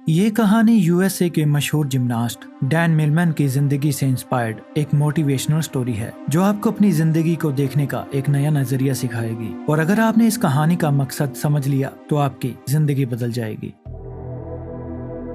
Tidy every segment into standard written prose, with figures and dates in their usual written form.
ये कहानी यूएसए के मशहूर जिम्नास्ट डैन मिलमैन की जिंदगी से इंस्पायर्ड एक मोटिवेशनल स्टोरी है जो आपको अपनी जिंदगी को देखने का एक नया नजरिया सिखाएगी। और अगर आपने इस कहानी का मकसद समझ लिया तो आपकी जिंदगी बदल जाएगी।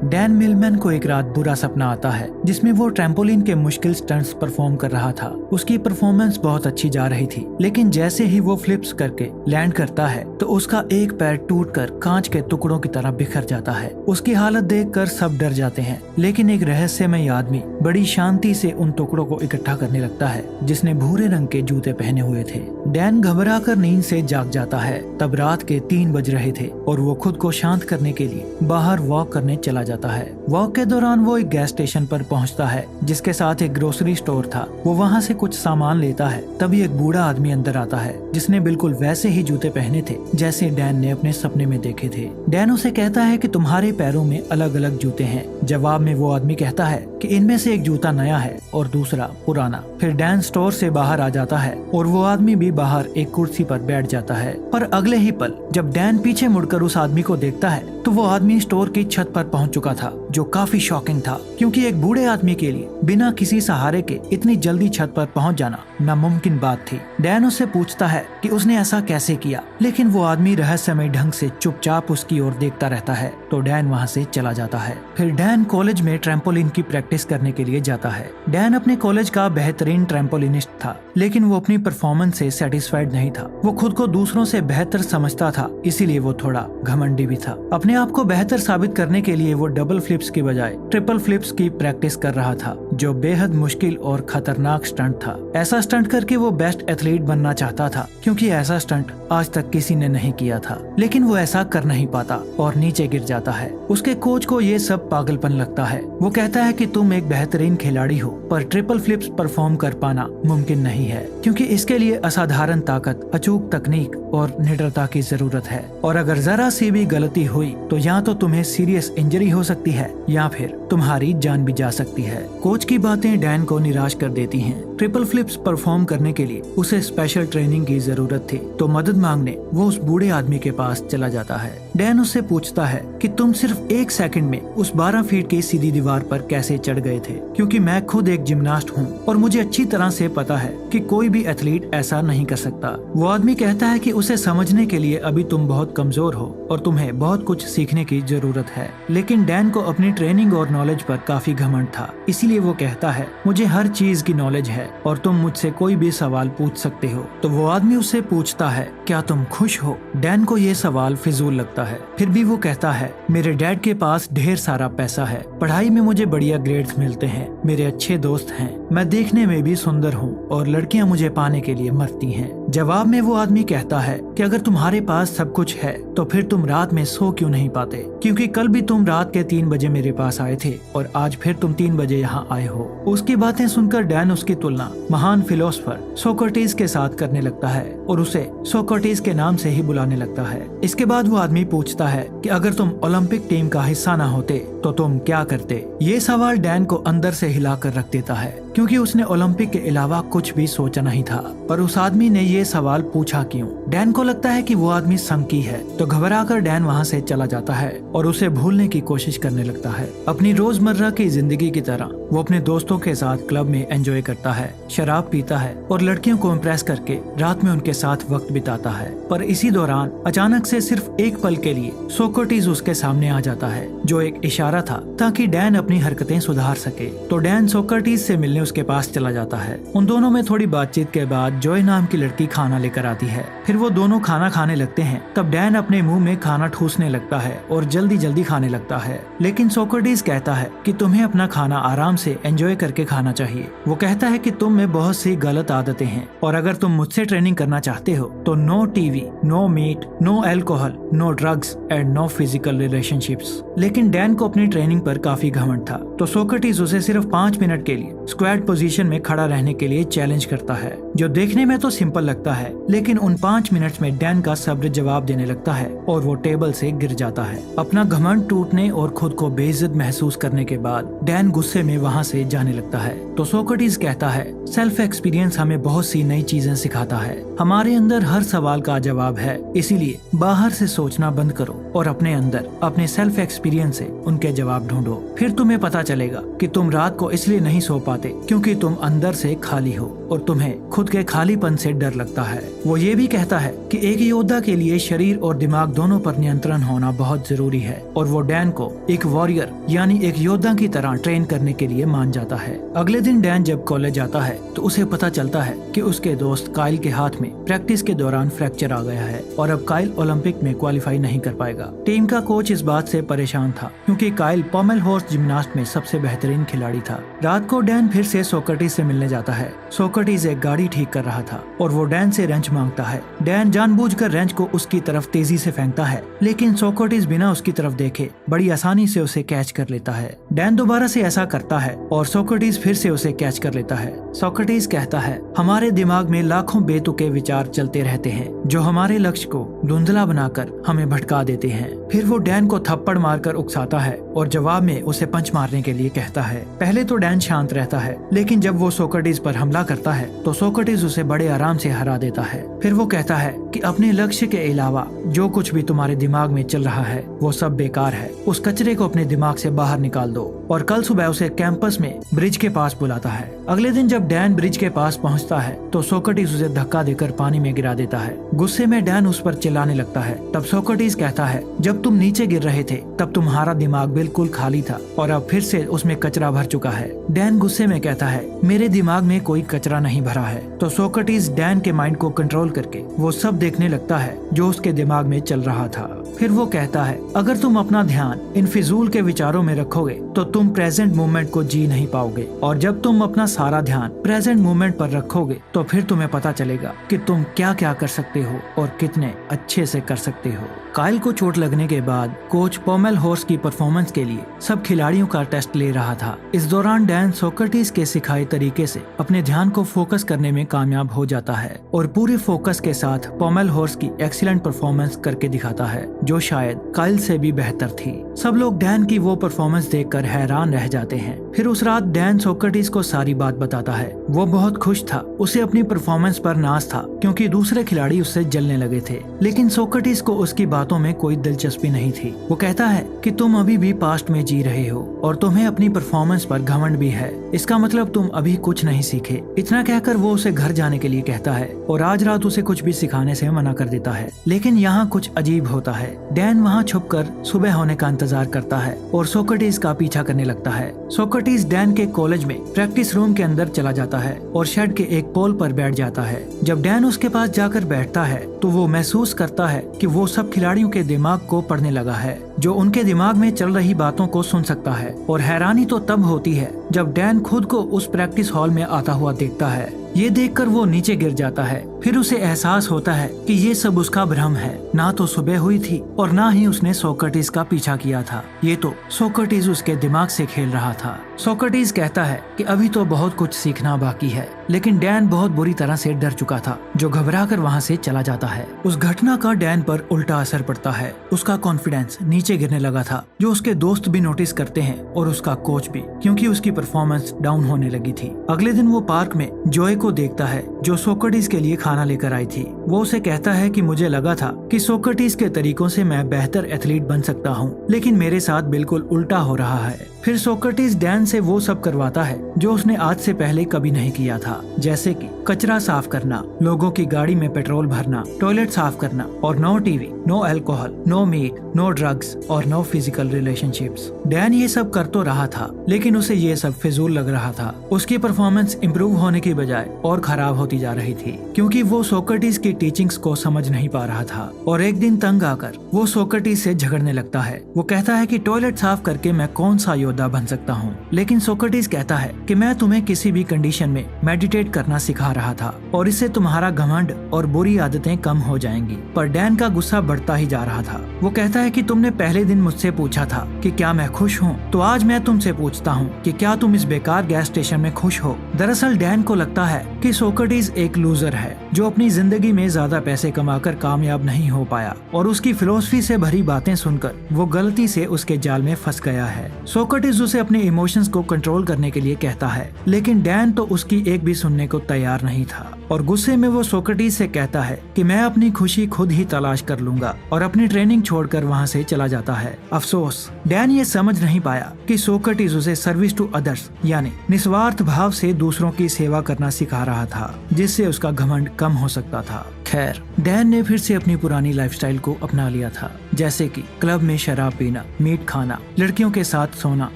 डैन मिलमैन को एक रात बुरा सपना आता है जिसमें वो ट्रैम्पोलिन के मुश्किल स्टंट्स परफॉर्म कर रहा था। उसकी परफॉर्मेंस बहुत अच्छी जा रही थी, लेकिन जैसे ही वो फ्लिप्स करके लैंड करता है तो उसका एक पैर टूटकर कांच के टुकड़ों की तरह बिखर जाता है। उसकी हालत देखकर सब डर जाते हैं, लेकिन एक रहस्यमय आदमी बड़ी शांति से उन टुकड़ों को इकट्ठा करने लगता है जिसने भूरे रंग के जूते पहने हुए थे। डैन घबराकर नींद से जाग जाता है। तब रात के 3 बज रहे थे और वो खुद को शांत करने के लिए बाहर वॉक करने चला जाता है। वॉक के दौरान वो एक गैस स्टेशन पर पहुंचता है जिसके साथ एक ग्रोसरी स्टोर था। वो वहां से कुछ सामान लेता है। तभी एक बूढ़ा आदमी अंदर आता है जिसने बिल्कुल वैसे ही जूते पहने थे जैसे डैन ने अपने सपने में देखे थे। डैन उसे कहता है कि तुम्हारे पैरों में अलग अलग जूते हैं। जवाब में वो आदमी कहता है कि इनमें से एक जूता नया है और दूसरा पुराना। फिर डैन स्टोर से बाहर आ जाता है और वो आदमी भी बाहर एक कुर्सी पर बैठ जाता है। पर अगले ही पल जब डैन पीछे मुड़कर उस आदमी को देखता है तो वो आदमी स्टोर की छत पर पहुंच चुका था, जो काफी शॉकिंग था क्योंकि एक बूढ़े आदमी के लिए बिना किसी सहारे के इतनी जल्दी छत पर पहुंच जाना नामुमकिन बात थी। डैन उससे पूछता है कि उसने ऐसा कैसे किया, लेकिन वो आदमी रहस्यमय ढंग से चुपचाप उसकी ओर देखता रहता है। तो डैन वहां से चला जाता है। फिर डैन कॉलेज में ट्रैम्पोलिन की प्रैक्टिस करने के लिए जाता है। डैन अपने कॉलेज का बेहतरीन ट्रैम्पोलिनिस्ट था, लेकिन वो अपनी परफॉर्मेंस से सेटिस्फाइड नहीं था। वो खुद को दूसरों से बेहतर समझता था, इसीलिए वो थोड़ा घमंडी भी था। अपने आप को बेहतर साबित करने के लिए वो डबल फ्लिप्स की बजाय ट्रिपल फ्लिप्स की प्रैक्टिस कर रहा था, जो बेहद मुश्किल और खतरनाक स्टंट था। ऐसा स्टंट करके वो बेस्ट एथलीट बनना चाहता था, क्योंकि ऐसा स्टंट आज तक किसी ने नहीं किया था। लेकिन वो ऐसा कर नहीं पाता और नीचे गिर जाता है। उसके कोच को ये सब पागलपन लगता है। वो कहता है कि तुम एक बेहतरीन खिलाड़ी हो, पर ट्रिपल फ्लिप्स परफॉर्म कर पाना मुमकिन नहीं है, क्योंकि इसके लिए असाधारण ताकत, अचूक तकनीक और निडरता की जरूरत है। और अगर जरा सी भी गलती हुई तो या तो तुम्हें सीरियस इंजरी हो सकती है या फिर तुम्हारी जान भी जा सकती है। कोच की बातें डैन को निराश कर देती हैं। ट्रिपल फ्लिप्स परफॉर्म करने के लिए उसे स्पेशल ट्रेनिंग की जरूरत थी, तो मदद मांगने वो उस बूढ़े आदमी के पास चला जाता है। डैन उससे पूछता है कि तुम सिर्फ 1 सेकंड में उस 12 फीट की सीधी दीवार पर कैसे चढ़ गए थे, क्योंकि मैं खुद एक जिम्नास्ट हूँ और मुझे अच्छी तरह से पता है कि कोई भी एथलीट ऐसा नहीं कर सकता। वो आदमी कहता है कि उसे समझने के लिए अभी तुम बहुत कमजोर हो और तुम्हें बहुत कुछ सीखने की जरूरत है। लेकिन डैन को अपनी ट्रेनिंग और नॉलेज पर काफी घमंड था, इसीलिए वो कहता है मुझे हर चीज की नॉलेज है और तुम मुझसे कोई भी सवाल पूछ सकते हो। तो वो आदमी उससे पूछता है क्या तुम खुश हो? डैन को ये सवाल फिजूल लगता है, फिर भी वो कहता है मेरे डैड के पास ढेर सारा पैसा है, पढ़ाई में मुझे बढ़िया ग्रेड्स मिलते हैं, मेरे अच्छे दोस्त हैं, मैं देखने में भी सुंदर हूँ और लड़कियां मुझे पाने के लिए मरती हैं। जवाब में वो आदमी कहता है कि अगर तुम्हारे पास सब कुछ है तो फिर तुम रात में सो क्यों नहीं पाते, क्योंकि कल भी तुम रात के 3 बजे मेरे पास आए थे और आज फिर तुम 3 बजे यहाँ आए हो। उसकी बातें सुनकर डैन उसकी तुलना महान फिलोसफर सोक्रेटिस के साथ करने लगता है और उसे सोक्रेटिस के नाम से ही बुलाने लगता है। इसके बाद वो आदमी पूछता है कि अगर तुम ओलंपिक टीम का हिस्सा ना होते तो तुम क्या करते। ये सवाल डैन को अंदर से हिलाकर रख देता है, क्योंकि उसने ओलंपिक के अलावा कुछ भी सोचा नहीं था। पर उस आदमी ने ये सवाल पूछा क्यों? डैन को लगता है कि वो आदमी संकी है, तो घबराकर डैन वहाँ से चला जाता है और उसे भूलने की कोशिश करने लगता है। अपनी रोजमर्रा की जिंदगी की तरह वो अपने दोस्तों के साथ क्लब में एंजॉय करता है, शराब पीता है और लड़कियों को इम्प्रेस करके रात में उनके साथ वक्त बिताता है। पर इसी दौरान अचानक से सिर्फ एक पल के लिए सोक्रेटिस उसके सामने आ जाता है, जो एक इशारा था ताकि डैन अपनी हरकतें सुधार सके। तो डैन सोक्रेटिस से मिलने उसके पास चला जाता है। उन दोनों में थोड़ी बातचीत के बाद जॉय नाम की लड़की खाना लेकर आती है। फिर वो दोनों खाना खाने लगते हैं। तब डैन अपने मुंह में खाना ठूसने लगता है और जल्दी जल्दी खाने लगता है, लेकिन सोक्रेटिस कहता है कि तुम्हें अपना खाना आराम से एंजॉय करके खाना चाहिए। वो कहता है कि तुम में बहुत सी गलत आदतें हैं और अगर तुम मुझसे ट्रेनिंग करना चाहते हो तो no TV, no meat, no alcohol, no drugs and no physical relationships. लेकिन डैन को अपनी ट्रेनिंग पर काफी घमंड था, तो सोक्रेटिस उसे सिर्फ 5 मिनट के लिए स्क्वाड पोजीशन में खड़ा रहने के लिए चैलेंज करता है। जो देखने में तो सिंपल लगता है, लेकिन उन 5 मिनट्स में डैन का सब्र जवाब देने लगता है और वो टेबल से गिर जाता है। अपना घमंड टूटने और खुद को बेइज्जत महसूस करने के बाद डैन गुस्से में वहाँ से जाने लगता है। तो सोक्रेटिस कहता है, सेल्फ एक्सपीरियंस हमें बहुत सी नई चीजें सिखाता है। हमारे अंदर हर सवाल का जवाब है, इसीलिए बाहर से सोचना बंद करो और अपने अंदर अपने सेल्फ एक्सपीरियंस से उनके जवाब ढूंढो। फिर तुम्हें पता चलेगा कि तुम रात को इसलिए नहीं सो पाते क्योंकि तुम अंदर से खाली हो और तुम्हें खुद के खालीपन से डर लगता है। वो ये भी कहता है कि एक योद्धा के लिए शरीर और दिमाग दोनों पर नियंत्रण होना बहुत जरूरी है और वो डैन को एक वॉरियर यानी एक योद्धा की तरह ट्रेन करने के लिए मान जाता है। अगले दिन डैन जब कॉलेज आता है तो उसे पता चलता है कि उसके दोस्त काइल के हाथ में प्रैक्टिस के दौरान फ्रैक्चर आ गया है और अब काइल ओलंपिक में क्वालिफाई नहीं कर पाएगा। टीम का कोच इस बात से परेशान था क्योंकि काइल पोमेलहोर्स्ट जिम्नास्ट में सबसे बेहतरीन खिलाड़ी था। रात को डैन फिर से सोक्रेटिस से मिलने जाता है। सोक्रेटिस एक गाड़ी ठीक कर रहा था और वो डैन से रेंच मांगता है। डैन जानबूझकर रेंच को उसकी तरफ तेजी से फेंकता है, लेकिन सोक्रेटिस बिना उसकी तरफ देखे बड़ी आसानी से उसे कैच कर लेता है। डैन दोबारा से ऐसा करता है और सोक्रेटिस फिर से उसे कैच कर लेता है। सोक्रेटिस कहता है, हमारे दिमाग में लाखों बेतुके विचार चलते रहते हैं जो हमारे लक्ष्य को धुंधला बनाकर हमें भटका देते हैं। फिर वो डैन को थप्पड़ मारकर उकसाता है और जवाब में उसे पंच मारने के लिए कहता है। पहले तो डैन शांत रहता है, लेकिन जब वो सोक्रेटिस पर हमला करता है तो सोक्रेटिस उसे बड़े आराम से हरा देता है। फिर वो कहता है कि अपने लक्ष्य के अलावा जो कुछ भी तुम्हारे दिमाग में चल रहा है वो सब बेकार है। उस कचरे को अपने दिमाग से बाहर निकाल दो। और कल सुबह उसे कैंपस में ब्रिज के पास बुलाता है। अगले दिन जब डैन ब्रिज के पास पहुंचता है तो सोक्रेटिस उसे धक्का देकर पानी में गिरा देता है। गुस्से में डैन उस पर चिल्लाने लगता है। तब सोक्रेटिस कहता है, जब तुम नीचे गिर रहे थे तब तुम्हारा दिमाग बिल्कुल खाली था और अब फिर से उसमें कचरा भर चुका है। डैन गुस्से में कहता है, मेरे दिमाग में कोई कचरा नहीं भरा है। तो सोक्रेटिस डैन के माइंड को कंट्रोल करके वो सब देखने लगता है जो उसके दिमाग में चल रहा था। फिर वो कहता है, अगर तुम अपना ध्यान इन फिजूल के विचारों में रखोगे तो तुम प्रेजेंट मोमेंट को जी नहीं पाओगे, और जब तुम अपना सारा ध्यान प्रेजेंट मोमेंट पर रखोगे तो फिर तुम्हें पता चलेगा कि तुम क्या क्या कर सकते हो और कितने अच्छे से कर सकते हो। काइल को चोट लगने के बाद कोच पोमेलहोर्स्ट की परफॉर्मेंस के लिए सब खिलाड़ियों का टेस्ट ले रहा था। इस दौरान डैन सोक्रेटिस के सिखाए तरीके से अपने ध्यान को फोकस करने में कामयाब हो जाता है और पूरे फोकस के साथ पोमेलहोर्स्ट की एक्सीलेंट परफॉर्मेंस करके दिखाता है जो शायद काइल से भी बेहतर थी। सब लोग डैन की वो परफॉर्मेंस देखकर हैरान रह जाते हैं। फिर उस रात डैन सोक्रेटिस को सारी बात बताता है। वो बहुत खुश था, उसे अपनी परफॉर्मेंस पर नाज था क्योंकि दूसरे खिलाड़ी उससे जलने लगे थे, लेकिन सोक्रेटिस को उसकी बातों में कोई दिलचस्पी नहीं थी। वो कहता है कि तुम अभी भी पास्ट में जी रहे हो और तुम्हें अपनी परफॉर्मेंस पर घमंड भी है, इसका मतलब तुम अभी कुछ नहीं सीखे। इतना कहकर वो उसे घर जाने के लिए कहता है और आज रात उसे कुछ भी सिखाने से मना कर देता है। लेकिन यहाँ कुछ अजीब होता है। डैन वहाँ छुपकर सुबह होने का इंतजार करता है और सोक्रेटिस का पीछा करने लगता है। सोक्रेटिस डैन के कॉलेज में प्रैक्टिस रूम के अंदर चला जाता है और शेड के एक पोल पर बैठ जाता है। जब डैन उसके पास जाकर बैठता है तो वो महसूस करता है कि वो सब खिलाड़ियों के दिमाग को पढ़ने लगा है, जो उनके दिमाग में चल रही बातों को सुन सकता है। और हैरानी तो तब होती है जब डैन खुद को उस प्रैक्टिस हॉल में आता हुआ देखता है। ये देखकर वो नीचे गिर जाता है। फिर उसे एहसास होता है कि ये सब उसका भ्रम है। ना तो सुबह हुई थी और ना ही उसने सोक्रेटिस का पीछा किया था। ये तो सोक्रेटिस उसके दिमाग से खेल रहा था। सोक्रेटिस कहता है कि अभी तो बहुत कुछ सीखना बाकी है, लेकिन डैन बहुत बुरी तरह से डर चुका था, जो घबरा कर वहाँ से चला जाता है। उस घटना का डैन पर उल्टा असर पड़ता है। उसका कॉन्फिडेंस नीचे गिरने लगा था, जो उसके दोस्त भी नोटिस करते हैं और उसका कोच भी, क्योंकि उसकी परफॉर्मेंस डाउन होने लगी थी। अगले दिन वो पार्क में जॉय को देखता है जो सोक्रेटिस के लिए खाना लेकर आई थी। वो उसे कहता है कि मुझे लगा था कि सोक्रेटिस के तरीकों से मैं बेहतर एथलीट बन सकता हूँ, लेकिन मेरे साथ बिल्कुल उल्टा हो रहा है। फिर सोक्रेटिस डैन से वो सब करवाता है जो उसने आज से पहले कभी नहीं किया था, जैसे कि कचरा साफ करना, लोगों की गाड़ी में पेट्रोल भरना, टॉयलेट साफ करना और no TV, no alcohol, no meat, no drugs और नो फिजिकल रिलेशनशिप्स। डैन ये सब कर तो रहा था, लेकिन उसे ये सब फिजूल लग रहा था। उसकी परफॉर्मेंस इम्प्रूव होने की बजाय और खराब होती जा रही थी, क्योंकि वो सोक्रेटिस की टीचिंग्स को समझ नहीं पा रहा था। और एक दिन तंग आकर वो सोक्रेटिस से झगड़ने लगता है। वो कहता है कि टॉयलेट साफ करके मैं कौन सा योद्धा बन सकता हूँ, लेकिन सोक्रेटिस कहता है कि मैं तुम्हें किसी भी कंडीशन में मेडिटेट करना सिखा रहा था और इससे तुम्हारा घमंड और बुरी आदतें कम हो जाएंगी। पर डैन का गुस्सा बढ़ता ही जा रहा था। वो कहता है कि तुमने पहले दिन मुझसे पूछा था कि क्या मैं खुश हूँ, तो आज मैं तुमसे पूछता हूँ कि क्या तुम इस बेकार गैस स्टेशन में खुश हो। दरअसल डैन को लगता है कि सोक्रेटिस एक लूजर है जो अपनी जिंदगी में ज्यादा पैसे कमाकर कामयाब नहीं हो पाया और उसकी फिलॉसफी से भरी बातें सुनकर वो गलती से उसके जाल में फंस गया है। सोक्रेटिस उसे अपने इमोशंस को कंट्रोल करने के लिए कहता है, लेकिन डैन तो उसकी एक भी सुनने को तैयार नहीं था और गुस्से में वो सोक्रेटिस से कहता है कि मैं अपनी खुशी खुद ही तलाश कर लूंगा और अपनी ट्रेनिंग छोड़कर वहाँ से चला जाता है। अफसोस डैन ये समझ नहीं पाया कि सोक्रेटिस उसे सर्विस टू अदर्स यानी निस्वार्थ भाव से दूसरों की सेवा करना सिखा रहा था, जिससे उसका घमंड कम हो सकता था। खैर डैन ने फिर से अपनी पुरानी लाइफस्टाइल को अपना लिया था, जैसे कि क्लब में शराब पीना, मीट खाना, लड़कियों के साथ सोना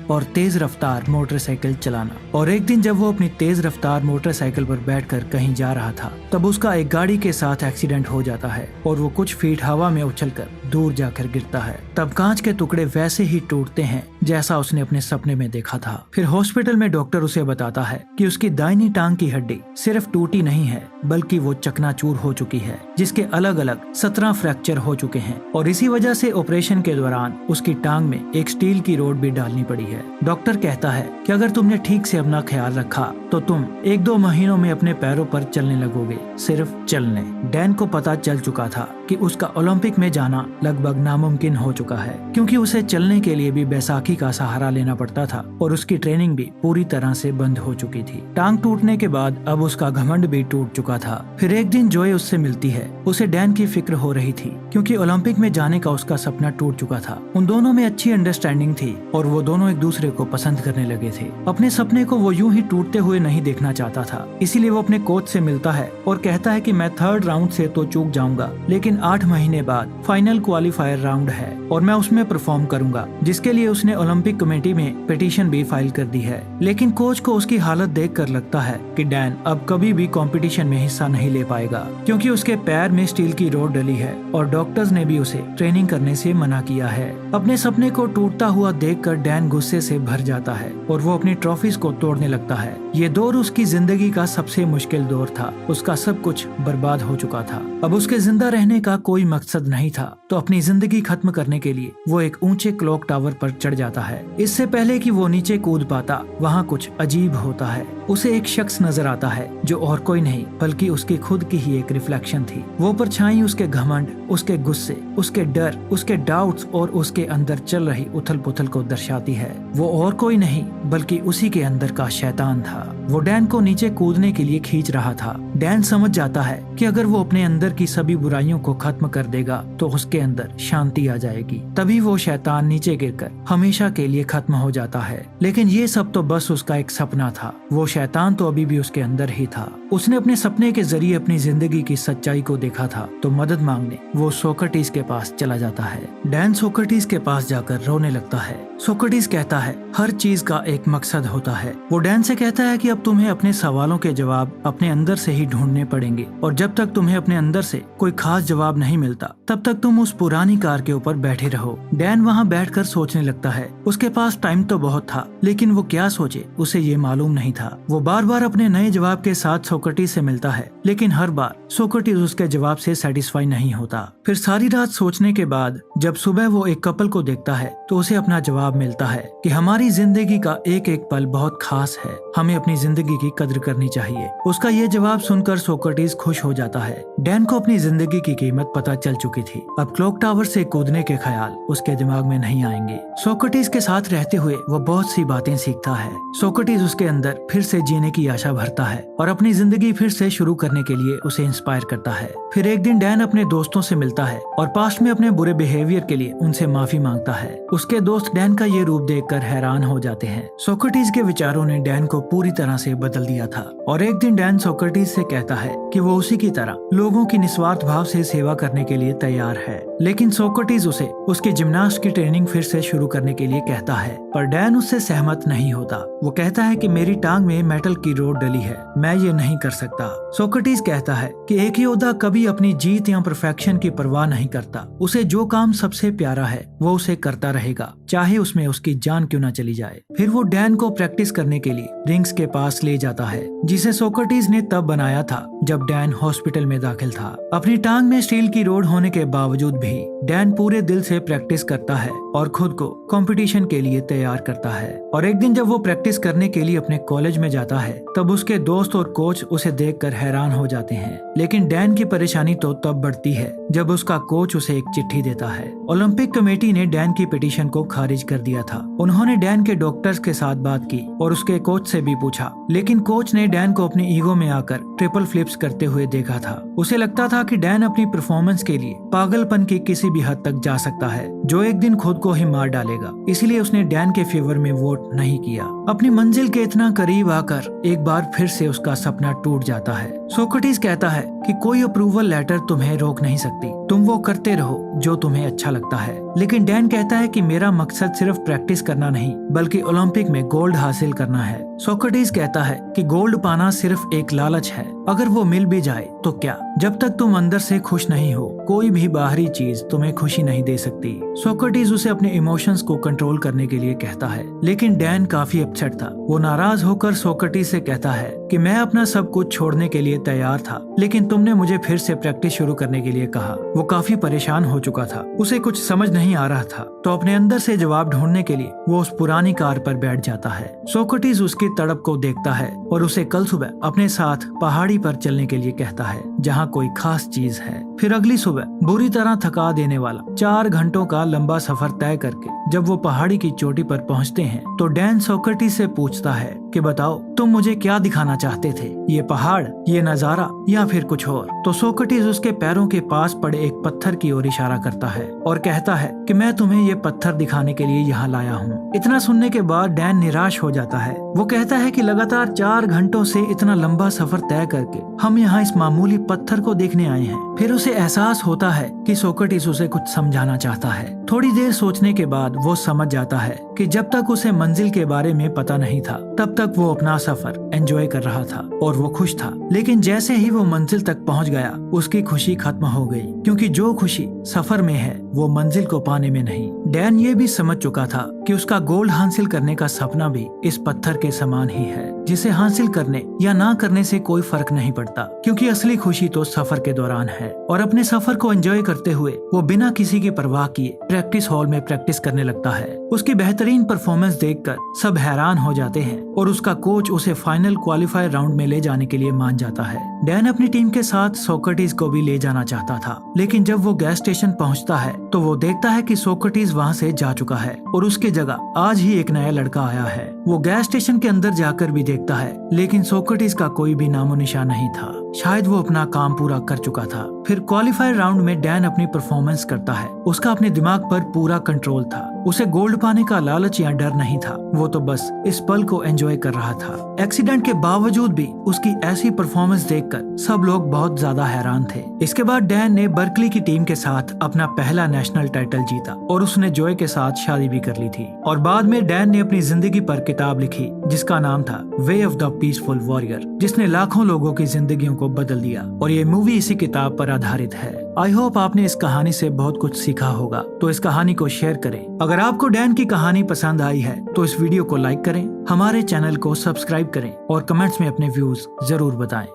और तेज रफ्तार मोटरसाइकिल चलाना। और एक दिन जब वो अपनी तेज रफ्तार मोटरसाइकिल पर बैठकर कहीं जा रहा था, तब उसका एक गाड़ी के साथ एक्सीडेंट हो जाता है और वो कुछ फीट हवा में उछलकर दूर जाकर गिरता है। तब कांच के टुकड़े वैसे ही टूटते हैं जैसा उसने अपने सपने में देखा था। फिर हॉस्पिटल में डॉक्टर उसे बताता है कि उसकी दाहिनी टांग की हड्डी सिर्फ टूटी नहीं है बल्कि वो चकनाचूर हो चुकी है, जिसके अलग अलग 17 फ्रैक्चर हो चुके हैं और इसी वजह से ऑपरेशन के दौरान उसकी टांग में एक स्टील की रोड भी डालनी पड़ी है। डॉक्टर कहता है कि अगर तुमने ठीक से अपना ख्याल रखा तो तुम 1-2 महीनों में अपने पैरों पर चलने लगोगे, सिर्फ चलने। डैन को पता चल चुका था कि उसका ओलंपिक में जाना लगभग नामुमकिन हो चुका है, क्योंकि उसे चलने के लिए भी बैसाखी का सहारा लेना पड़ता था और उसकी ट्रेनिंग भी पूरी तरह से बंद हो चुकी थी। टांग टूटने के बाद अब उसका घमंड भी टूट चुका था। फिर एक दिन जोए उससे मिलती है। उसे डैन की फिक्र हो रही थी क्योंकि ओलंपिक में जाने का उसका सपना टूट चुका था। उन दोनों में अच्छी अंडरस्टैंडिंग थी और वो दोनों एक दूसरे को पसंद करने लगे थे। अपने सपने को वो यूं ही टूटते हुए नहीं देखना चाहता था, इसीलिए वो अपने कोच से मिलता है और कहता है कि मैं 3rd राउंड से तो चूक जाऊंगा, लेकिन 8 महीने बाद फाइनल क्वालिफायर राउंड है और मैं उसमें परफॉर्म करूंगा, जिसके लिए उसने ओलंपिक कमेटी में पिटीशन भी फाइल कर दी है। लेकिन कोच को उसकी हालत देखकर लगता है कि डैन अब कभी भी कंपटीशन में हिस्सा नहीं ले पाएगा, क्योंकि उसके पैर में स्टील की रोड डली है और डॉक्टर्स ने भी उसे ट्रेनिंग करने से मना किया है। अपने सपने को टूटता हुआ देखकर डैन गुस्से से भर जाता है और वो अपनी ट्रॉफीज को तोड़ने लगता है। ये दौर उसकी जिंदगी का सबसे मुश्किल दौर था। उसका सब कुछ बर्बाद हो चुका था। अब उसके जिंदा रहने का कोई मकसद नहीं था, तो अपनी जिंदगी खत्म करने के लिए वो एक ऊंचे क्लॉक टावर पर चढ़ जाता है। इससे पहले कि वो नीचे कूद पाता, वहाँ कुछ अजीब होता है। उसे एक शख्स नजर आता है जो और कोई नहीं बल्कि उसकी खुद की ही एक रिफ्लेक्शन थी। वो परछाई उसके घमंड, उसके गुस्से, उसके डर, उसके डाउट्स और उसके अंदर चल रही उथल पुथल को दर्शाती है। वो और कोई नहीं बल्कि उसी के अंदर का शैतान था। वो डैन को नीचे कूदने के लिए खींच रहा था। डैन समझ जाता है कि अगर वो अपने अंदर की सभी बुराइयों को खत्म कर देगा तो उसके अंदर शांति आ जाएगी। तभी वो शैतान नीचे गिरकर हमेशा के लिए खत्म हो जाता है। लेकिन ये सब तो बस उसका एक सपना था। वो शैतान तो अभी भी उसके अंदर ही था। उसने अपने सपने के जरिए अपनी जिंदगी की सच्चाई को देखा था, तो मदद मांगने वो सोक्रेटिस के पास चला जाता है। डैन सोक्रेटिस के पास जाकर रोने लगता है। सोक्रेटिस कहता है हर चीज का एक मकसद होता है। वो डैन से कहता है कि अब तुम्हें अपने सवालों के जवाब अपने अंदर से ही ढूंढने पड़ेंगे और जब तक तुम्हें अपने अंदर से कोई खास जवाब नहीं मिलता तब तक तुम उस पुरानी कार के ऊपर बैठे रहो। डैन वहाँ बैठकर सोचने लगता है। उसके पास टाइम तो बहुत था, लेकिन वो क्या सोचे उसे ये मालूम नहीं था। वो बार बार अपने नए जवाब के साथ सोक्रेटिस से मिलता है, लेकिन हर बार सोक्रेटिस उसके जवाब से सेटिस्फाई नहीं होता। फिर सारी रात सोचने के बाद जब सुबह वो एक कपल को देखता है तो उसे अपना जवाब मिलता है कि हमारी जिंदगी का एक एक पल बहुत खास है, हमें अपनी जिंदगी की कद्र करनी चाहिए। उसका ये जवाब सुनकर सोक्रेटिस खुश हो जाता है। डैन को अपनी जिंदगी की कीमत पता चल चुकी थी। अब क्लॉक टावर से कूदने के ख्याल उसके दिमाग में नहीं आएंगे। सोक्रेटिस के साथ रहते हुए वो बहुत सी बातें सीखता है। सोक्रेटिस उसके अंदर फिर से जीने की आशा भरता है और अपनी जिंदगी फिर से शुरू करने के लिए उसे इंस्पायर करता है। फिर एक दिन डैन अपने दोस्तों से मिलता है और पास्ट में अपने बुरे बिहेवियर के लिए उनसे माफी मांगता है। उसके दोस्त डैन का ये रूप देखकर हैरान हो जाते हैं। सोक्रेटिस के विचारों ने डैन को पूरी तरह से बदल दिया था और एक दिन डैन सोक्रेटिस से कहता है कि वो उसी की तरह लोगों की निस्वार्थ भाव से सेवा करने के लिए तैयार है। लेकिन सोक्रेटिस उसे उसकी जिम्नास्ट की ट्रेनिंग फिर से शुरू करने के लिए कहता है, पर डैन उससे सहमत नहीं होता। वो कहता है कि मेरी टांग में मेटल की रोड डली है, मैं ये नहीं कर सकता। सोक्रेटिस कहता है कि एक योद्धा कभी अपनी जीत या परफेक्शन की परवाह नहीं करता। उसे जो काम सबसे प्यारा है वो उसे करता रहेगा, चाहे उसमें उसकी जान क्यों न चली जाए। फिर वो डैन को प्रैक्टिस करने के लिए रिंग्स के पास ले जाता है जिसे सोक्रेटिस ने तब बनाया था जब डैन हॉस्पिटल में दाखिल था। अपनी टांग में स्टील की रोड होने के बावजूद भी डैन पूरे दिल से प्रैक्टिस करता है और खुद को कंपटीशन के लिए तैयार करता है। और एक दिन जब वो प्रैक्टिस करने के लिए अपने कॉलेज में जाता है तब उसके दोस्त और कोच उसे देखकर हैरान हो जाते हैं। लेकिन डैन की परेशानी तो तब बढ़ती है जब उसका कोच उसे एक चिट्ठी देता है। ओलंपिक कमेटी ने डैन की पिटीशन को खारिज कर दिया था। उन्होंने डैन के डॉक्टर्स के साथ बात की और उसके कोच से भी पूछा, लेकिन कोच ने डैन को अपनी ईगो में आकर ट्रिपल फ्लिप्स करते हुए देखा था। उसे लगता था कि डैन अपनी परफॉर्मेंस के लिए पागलपन की किसी भी हद तक जा सकता है जो एक दिन खुद को ही मार डालेगा। इसलिए उसने डैन के फेवर में वोट नहीं किया। अपनी मंजिल के इतना करीब आकर एक बार फिर से उसका सपना टूट जाता है। सोक्रेटिस कहता है कि कोई अप्रूवल लेटर तुम्हें रोक नहीं सकती, तुम वो करते रहो जो तुम्हें अच्छा लगता है। लेकिन डैन कहता है कि मेरा मकसद सिर्फ प्रैक्टिस करना नहीं बल्कि ओलंपिक में गोल्ड हासिल करना है। सोक्रेटिस कहता है कि गोल्ड पाना सिर्फ एक लालच है, अगर वो मिल भी जाए तो क्या, जब तक तुम अंदर से खुश नहीं हो कोई भी बाहरी चीज तुम्हें खुशी नहीं दे सकती। सोक्रेटिस उसे अपने इमोशंस को कंट्रोल करने के लिए कहता है, लेकिन डैन काफी अपसेट था। वो नाराज होकर सोक्रेटिस से कहता है कि मैं अपना सब कुछ छोड़ने के लिए तैयार था, लेकिन तुमने मुझे फिर से प्रैक्टिस शुरू करने के लिए कहा। वो काफी परेशान हो चुका था, उसे कुछ समझ नहीं आ रहा था, तो अपने अंदर से जवाब ढूंढने के लिए वो उस पुरानी कार पर बैठ जाता है। सोक्रेटिस उसकी तड़प को देखता है और उसे कल सुबह अपने साथ पहाड़ी पर चलने के लिए कहता है जहाँ कोई खास चीज है। फिर अगली सुबह बुरी तरह थका देने वाला 4 घंटों का लंबा सफर तय करके जब वो पहाड़ी की चोटी पर पहुँचते हैं तो डैन सोक्रेटिस से पूछता है कि बताओ तुम मुझे क्या दिखाना चाहते थे, ये पहाड़, ये नजारा या फिर कुछ और। तो सोक्रेटिस उसके पैरों के पास पड़े एक पत्थर की ओर इशारा करता है और कहता है कि मैं तुम्हें ये पत्थर दिखाने के लिए यहाँ लाया हूँ। इतना सुनने के बाद डैन निराश हो जाता है। वो कहता है कि लगातार 4 घंटों से इतना लंबा सफर तय करके हम यहाँ इस मामूली पत्थर को देखने आए हैं। फिर उसे एहसास होता है कि सोक्रेटिस उसे कुछ समझाना चाहता है। थोड़ी देर सोचने के बाद वो समझ जाता है कि जब तक उसे मंजिल के बारे में पता नहीं था तब तक वो अपना सफर एंजॉय कर रहा था और वो खुश था। लेकिन जैसे ही वो मंजिल तक पहुंच गया उसकी खुशी खत्म हो गई, क्योंकि जो खुशी सफर में है वो मंजिल को पाने में नहीं। डैन ये भी समझ चुका था कि उसका गोल्ड हासिल करने का सपना भी इस पत्थर के समान ही है, जिसे हासिल करने या ना करने से कोई फर्क नहीं पड़ता, क्योंकि असली खुशी तो सफर के दौरान है। और अपने सफर को एंजॉय करते हुए वो बिना किसी की परवाह किए प्रैक्टिस हॉल में प्रैक्टिस करने लगता है। उसकी बेहतरीन परफॉर्मेंस देखकर सब हैरान हो जाते हैं और उसका कोच उसे फाइनल क्वालिफायर राउंड में ले जाने के लिए मान जाता है। डैन अपनी टीम के साथ सोक्रेटिस को भी ले जाना चाहता था, लेकिन जब वो गैस स्टेशन पहुंचता है तो वो देखता है कि सोक्रेटिस वहां से जा चुका है और उसकी जगह आज ही एक नया लड़का आया है। वो गैस स्टेशन के अंदर जाकर भी देखता है, लेकिन सोक्रेटिस का कोई भी नामो निशान नहीं था। शायद वो अपना काम पूरा कर चुका था। फिर क्वालिफायर राउंड में डैन अपनी परफॉर्मेंस करता है। उसका अपने दिमाग पर पूरा कंट्रोल था। उसे गोल्ड पाने का लालच या डर नहीं था, वो तो बस इस पल को एंजॉय कर रहा था। एक्सीडेंट के बावजूद भी उसकी ऐसी परफॉर्मेंस देखकर सब लोग बहुत ज्यादा हैरान थे। इसके बाद डैन ने बर्कली की टीम के साथ अपना पहला नेशनल टाइटल जीता और उसने जॉय के साथ शादी भी कर ली थी। और बाद में डैन ने अपनी जिंदगी पर किताब लिखी जिसका नाम था way of the peaceful warrior, जिसने लाखों लोगों की जिंदगियों को बदल दिया। और ये मूवी इसी किताब पर आधारित है। आई होप आपने इस कहानी से बहुत कुछ सीखा होगा, तो इस कहानी को शेयर करें। अगर आपको डैन की कहानी पसंद आई है तो इस वीडियो को लाइक करें, हमारे चैनल को सब्सक्राइब करें और कमेंट्स में अपने व्यूज जरूर बताएं।